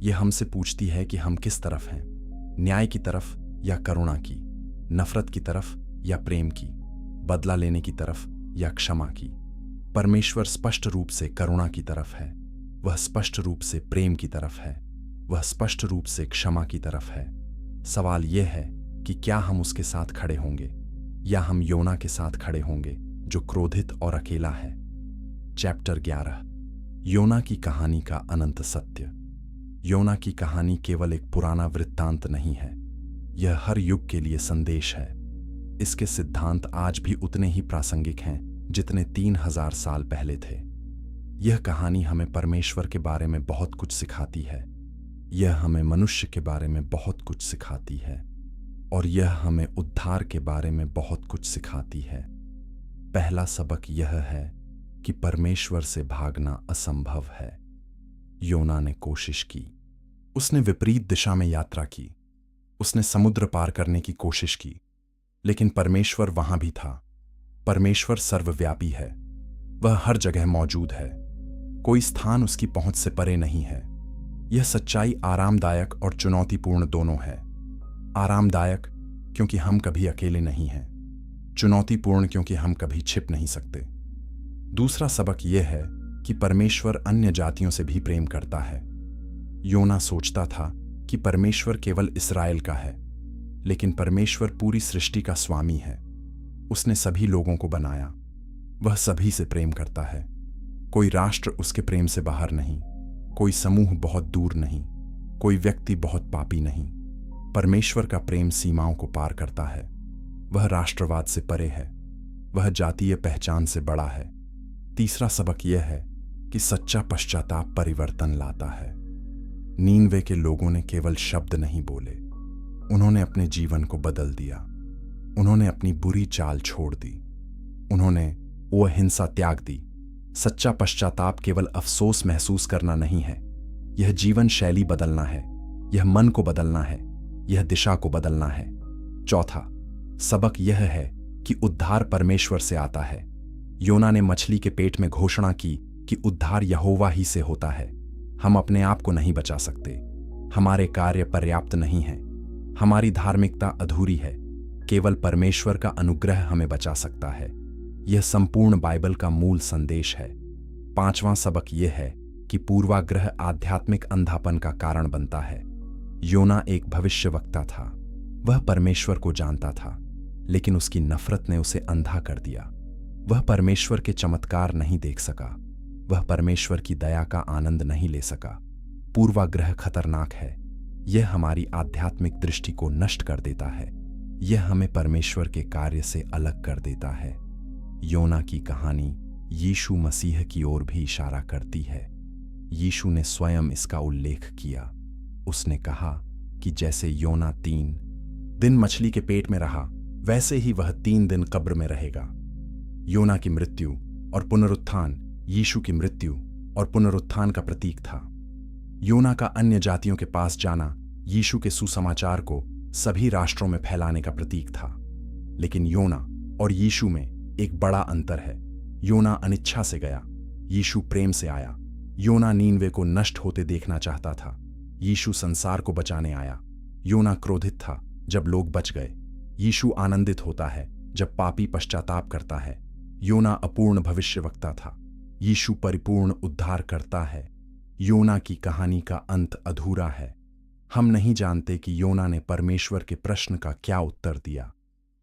यह हमसे पूछती है कि हम किस तरफ हैं, न्याय की तरफ या करुणा की, नफरत की तरफ या प्रेम की, बदला लेने की तरफ या क्षमा की। परमेश्वर स्पष्ट रूप से करुणा की तरफ है। वह स्पष्ट रूप से प्रेम की तरफ है। वह स्पष्ट रूप से क्षमा की तरफ है। सवाल यह है कि क्या हम उसके साथ खड़े होंगे या हम योना के साथ खड़े होंगे जो क्रोधित और अकेला है। चैप्टर 11 योना की कहानी का अनंत सत्य। योना की कहानी केवल एक पुराना वृत्तांत नहीं है, यह हर युग के लिए संदेश है। इसके सिद्धांत आज भी उतने ही प्रासंगिक हैं जितने 3000 साल पहले थे। यह कहानी हमें परमेश्वर के बारे में बहुत कुछ सिखाती है। यह हमें मनुष्य के बारे में बहुत कुछ सिखाती है, और यह हमें उद्धार के बारे में बहुत कुछ सिखाती है। पहला सबक यह है कि परमेश्वर से भागना असंभव है। योना ने कोशिश की। उसने विपरीत दिशा में यात्रा की। उसने समुद्र पार करने की कोशिश की, लेकिन परमेश्वर वहां भी था। परमेश्वर सर्वव्यापी है। वह हर जगह मौजूद है। कोई स्थान उसकी पहुंच से परे नहीं है। यह सच्चाई आरामदायक और चुनौतीपूर्ण दोनों है। आरामदायक क्योंकि हम कभी अकेले नहीं हैं, चुनौतीपूर्ण क्योंकि हम कभी छिप नहीं सकते। दूसरा सबक यह है कि परमेश्वर अन्य जातियों से भी प्रेम करता है। योना सोचता था कि परमेश्वर केवल इस्राएल का है, लेकिन परमेश्वर पूरी सृष्टि का स्वामी है। उसने सभी लोगों को बनाया। वह सभी से प्रेम करता है। कोई राष्ट्र उसके प्रेम से बाहर नहीं, कोई समूह बहुत दूर नहीं, कोई व्यक्ति बहुत पापी नहीं। परमेश्वर का प्रेम सीमाओं को पार करता है। वह राष्ट्रवाद से परे है। वह जातीय पहचान से बड़ा है। तीसरा सबक यह है कि सच्चा पश्चाताप परिवर्तन लाता है। नीनवे के लोगों ने केवल शब्द नहीं बोले, उन्होंने अपने जीवन को बदल दिया। उन्होंने अपनी बुरी चाल छोड़ दी। उन्होंने वो हिंसा त्याग दी। सच्चा पश्चाताप केवल अफसोस महसूस करना नहीं है, यह जीवन शैली बदलना है, यह मन को बदलना है, यह दिशा को बदलना है। चौथा सबक यह है कि उद्धार परमेश्वर से आता है। योना ने मछली के पेट में घोषणा की कि उद्धार यहोवा ही से होता है। हम अपने आप को नहीं बचा सकते, हमारे कार्य पर्याप्त नहीं हैं, हमारी धार्मिकता अधूरी है। केवल परमेश्वर का अनुग्रह हमें बचा सकता है। यह संपूर्ण बाइबल का मूल संदेश है। पांचवां सबक यह है कि पूर्वाग्रह आध्यात्मिक अंधापन का कारण बनता है। योना एक भविष्यवक्ता था। वह परमेश्वर को जानता था, लेकिन उसकी नफरत ने उसे अंधा कर दिया। वह परमेश्वर के चमत्कार नहीं देख सका। वह परमेश्वर की दया का आनंद नहीं ले सका। पूर्वाग्रह खतरनाक है। यह हमारी आध्यात्मिक दृष्टि को नष्ट कर देता है। यह हमें परमेश्वर के कार्य से अलग कर देता है। योना की कहानी यीशु मसीह की ओर भी इशारा करती है। यीशु ने स्वयं इसका उल्लेख किया। उसने कहा कि जैसे योना 3 दिन मछली के पेट में रहा, वैसे ही वह 3 दिन कब्र में रहेगा। योना की मृत्यु और पुनरुत्थान यीशु की मृत्यु और पुनरुत्थान का प्रतीक था। योना का अन्य जातियों के पास जाना यीशु के सुसमाचार को सभी राष्ट्रों में फैलाने का प्रतीक था। लेकिन योना और यीशु में एक बड़ा अंतर है। योना अनिच्छा से गया, यीशु प्रेम से आया। योना नीनवे को नष्ट होते देखना चाहता था, यीशु संसार को बचाने आया। योना क्रोधित था जब लोग बच गए, यीशु आनंदित होता है जब पापी पश्चाताप करता है। योना अपूर्ण भविष्यवक्ता था, यीशु परिपूर्ण उद्धार करता है। योना की कहानी का अंत अधूरा है। हम नहीं जानते कि योना ने परमेश्वर के प्रश्न का क्या उत्तर दिया।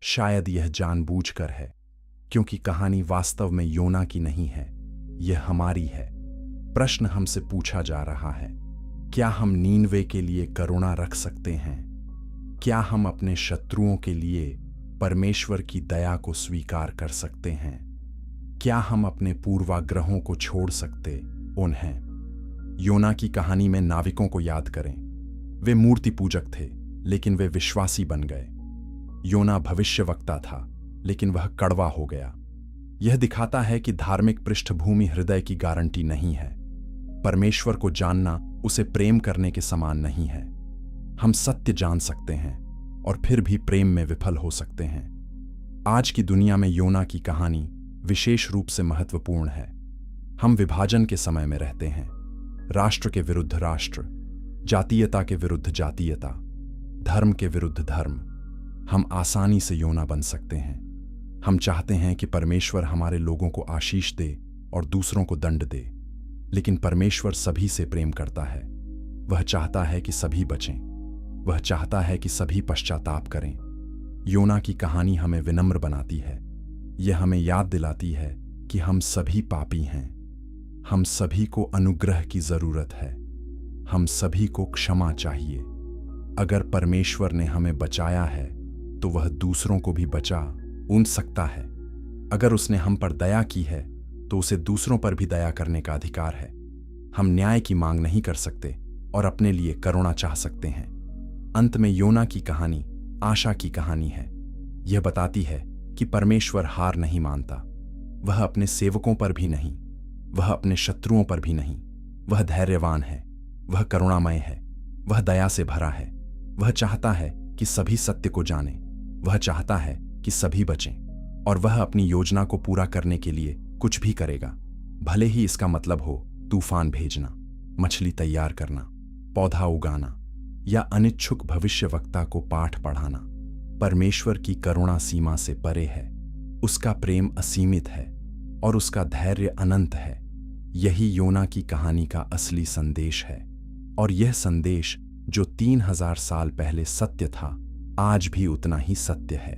शायद यह जानबूझकर है, क्योंकि कहानी वास्तव में योना की नहीं है, यह हमारी है। प्रश्न हमसे पूछा जा रहा है, क्या हम नीनवे के लिए करुणा रख सकते हैं? क्या हम अपने शत्रुओं के लिए परमेश्वर की दया को स्वीकार कर सकते हैं? क्या हम अपने पूर्वाग्रहों को छोड़ सकते उन्हें? योना की कहानी में नाविकों को याद करें। वे मूर्ति पूजक थे, लेकिन वे विश्वासी बन गए। योना भविष्यवक्ता था, लेकिन वह कड़वा हो गया। यह दिखाता है कि धार्मिक पृष्ठभूमि हृदय की गारंटी नहीं है। परमेश्वर को जानना उसे प्रेम करने के समान नहीं है। हम सत्य जान सकते हैं और फिर भी प्रेम में विफल हो सकते हैं। आज की दुनिया में योना की कहानी विशेष रूप से महत्वपूर्ण है। हम विभाजन के समय में रहते हैं, राष्ट्र के विरुद्ध राष्ट्र, जातीयता के विरुद्ध जातीयता, धर्म के विरुद्ध धर्म। हम आसानी से योना बन सकते हैं। हम चाहते हैं कि परमेश्वर हमारे लोगों को आशीष दे और दूसरों को दंड दे, लेकिन परमेश्वर सभी से प्रेम करता है। वह चाहता है कि सभी बचें। वह चाहता है कि सभी पश्चाताप करें। योना की कहानी हमें विनम्र बनाती है। यह हमें याद दिलाती है कि हम सभी पापी हैं। हम सभी को अनुग्रह की जरूरत है। हम सभी को क्षमा चाहिए। अगर परमेश्वर ने हमें बचाया है, तो वह दूसरों को भी बचा सकता है। अगर उसने हम पर दया की है, तो उसे दूसरों पर भी दया करने का अधिकार है। हम न्याय की मांग नहीं कर सकते और अपने लिए करुणा चाह सकते हैं। अंत में योना की कहानी आशा की कहानी है। यह बताती है कि परमेश्वर हार नहीं मानता। वह अपने सेवकों पर भी नहीं, वह अपने शत्रुओं पर भी नहीं। वह धैर्यवान है, वह करुणामय है, वह दया से भरा है। वह चाहता है कि सभी सत्य को जानें। वह चाहता है कि सभी बचें, और वह अपनी योजना को पूरा करने के लिए कुछ भी करेगा, भले ही इसका मतलब हो तूफान भेजना, मछली तैयार करना, पौधा उगाना या अनिच्छुक भविष्यवक्ता को पाठ पढ़ाना। परमेश्वर की करुणा सीमा से परे है। उसका प्रेम असीमित है और उसका धैर्य अनंत है। यही योना की कहानी का असली संदेश है, और यह संदेश जो 3000 साल पहले सत्य था, आज भी उतना ही सत्य है।